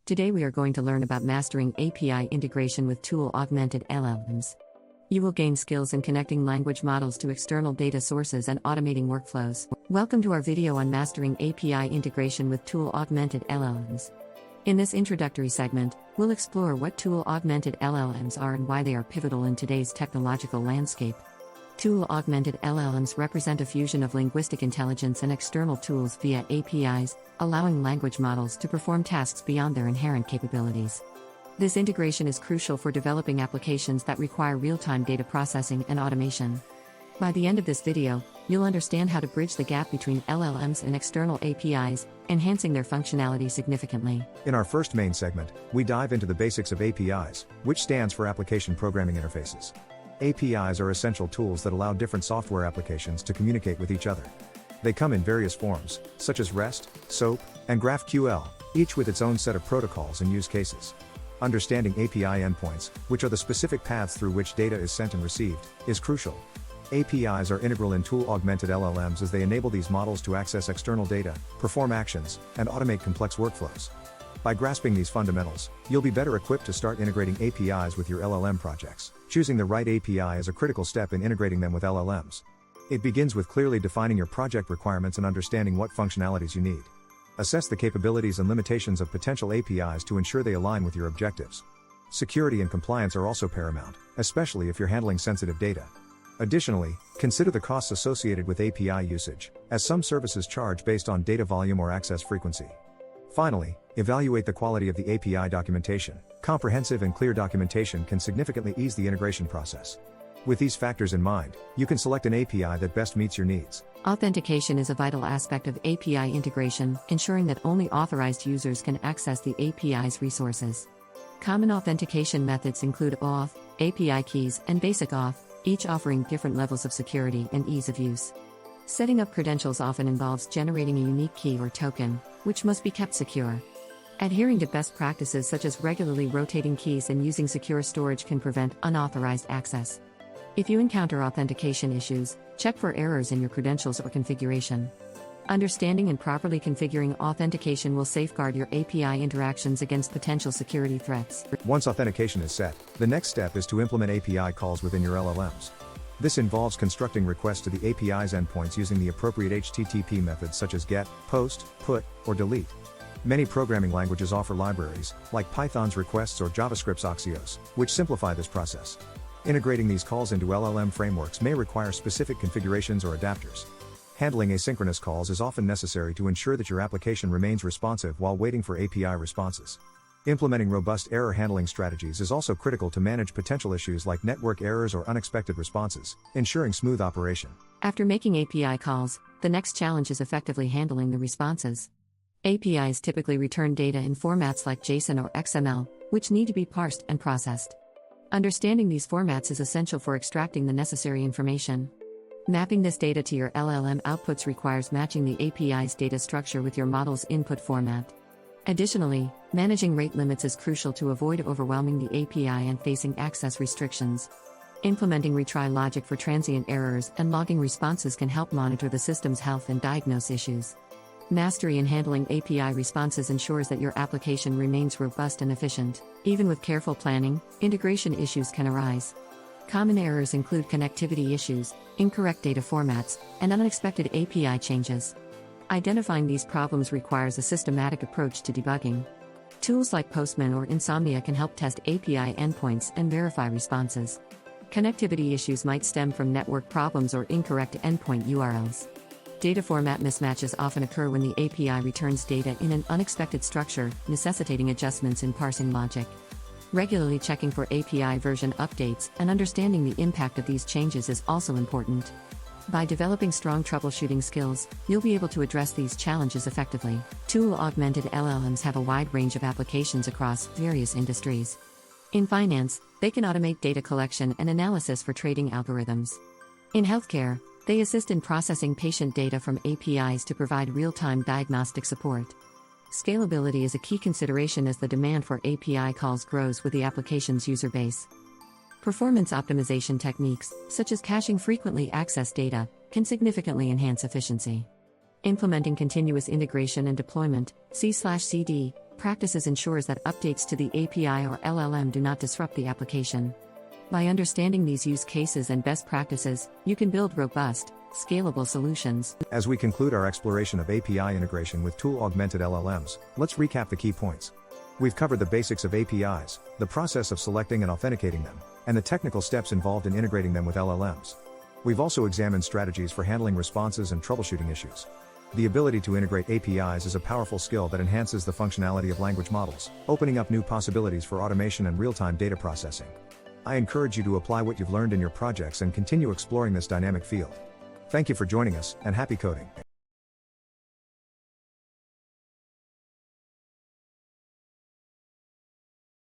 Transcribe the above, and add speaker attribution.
Speaker 1: Today we are going to learn about mastering API integration with Tool-Augmented LLMs. You will gain skills in connecting language models to external data sources and automating workflows. Welcome to our video on mastering API integration with Tool-Augmented LLMs. In this introductory segment, we'll explore what Tool-Augmented LLMs are and why they are pivotal in today's technological landscape. Tool-Augmented LLMs represent a fusion of linguistic intelligence and external tools via APIs, allowing language models to perform tasks beyond their inherent capabilities. This integration is crucial for developing applications that require real-time data processing and automation. By the end of this video, you'll understand how to bridge the gap between LLMs and external APIs, enhancing their functionality significantly.
Speaker 2: In our first main segment, we dive into the basics of APIs, which stands for Application Programming Interfaces. APIs are essential tools that allow different software applications to communicate with each other. They come in various forms, such as REST, SOAP, and GraphQL, each with its own set of protocols and use cases. Understanding API endpoints, which are the specific paths through which data is sent and received, is crucial. APIs are integral in Tool-Augmented LLMs as they enable these models to access external data, perform actions, and automate complex workflows. By grasping these fundamentals, you'll be better equipped to start integrating APIs with your LLM projects. Choosing the right API is a critical step in integrating them with LLMs. It begins with clearly defining your project requirements and understanding what functionalities you need. Assess the capabilities and limitations of potential APIs to ensure they align with your objectives. Security and compliance are also paramount, especially if you're handling sensitive data. Additionally, consider the costs associated with API usage, as some services charge based on data volume or access frequency. Finally, evaluate the quality of the API documentation. Comprehensive and clear documentation can significantly ease the integration process. With these factors in mind, you can select an API that best meets your needs.
Speaker 1: Authentication is a vital aspect of API integration, ensuring that only authorized users can access the API's resources. Common authentication methods include OAuth, API keys, and basic auth, each offering different levels of security and ease of use. Setting up credentials often involves generating a unique key or token, which must be kept secure. Adhering to best practices such as regularly rotating keys and using secure storage can prevent unauthorized access. If you encounter authentication issues, check for errors in your credentials or configuration. Understanding and properly configuring authentication will safeguard your API interactions against potential security threats.
Speaker 2: Once authentication is set, the next step is to implement API calls within your LLMs. This involves constructing requests to the API's endpoints using the appropriate HTTP methods such as GET, POST, PUT, or DELETE. Many programming languages offer libraries, like Python's requests or JavaScript's Axios, which simplify this process. Integrating these calls into LLM frameworks may require specific configurations or adapters. Handling asynchronous calls is often necessary to ensure that your application remains responsive while waiting for API responses. Implementing robust error handling strategies is also critical to manage potential issues like network errors or unexpected responses, ensuring smooth operation.
Speaker 1: After making API calls, the next challenge is effectively handling the responses. APIs typically return data in formats like JSON or XML, which need to be parsed and processed. Understanding these formats is essential for extracting the necessary information. Mapping this data to your LLM outputs requires matching the API's data structure with your model's input format. Additionally, managing rate limits is crucial to avoid overwhelming the API and facing access restrictions. Implementing retry logic for transient errors and logging responses can help monitor the system's health and diagnose issues. Mastery in handling API responses ensures that your application remains robust and efficient. Even with careful planning, integration issues can arise. Common errors include connectivity issues, incorrect data formats, and unexpected API changes. Identifying these problems requires a systematic approach to debugging. Tools like Postman or Insomnia can help test API endpoints and verify responses. Connectivity issues might stem from network problems or incorrect endpoint URLs. Data format mismatches often occur when the API returns data in an unexpected structure, necessitating adjustments in parsing logic. Regularly checking for API version updates and understanding the impact of these changes is also important. By developing strong troubleshooting skills, you'll be able to address these challenges effectively. Tool-Augmented LLMs have a wide range of applications across various industries. In finance, they can automate data collection and analysis for trading algorithms. In healthcare, they assist in processing patient data from APIs to provide real-time diagnostic support. Scalability is a key consideration as the demand for API calls grows with the application's user base. Performance optimization techniques, such as caching frequently accessed data, can significantly enhance efficiency. Implementing continuous integration and deployment, C/CD, Practices ensures that updates to the API or LLM do not disrupt the application. By understanding these use cases and best practices, you can build robust, scalable solutions.
Speaker 2: As we conclude our exploration of API integration with tool-augmented LLMs, let's recap the key points. We've covered the basics of APIs, the process of selecting and authenticating them, and the technical steps involved in integrating them with LLMs. We've also examined strategies for handling responses and troubleshooting issues. The ability to integrate APIs is a powerful skill that enhances the functionality of language models, opening up new possibilities for automation and real-time data processing. I encourage you to apply what you've learned in your projects and continue exploring this dynamic field. Thank you for joining us, and happy coding.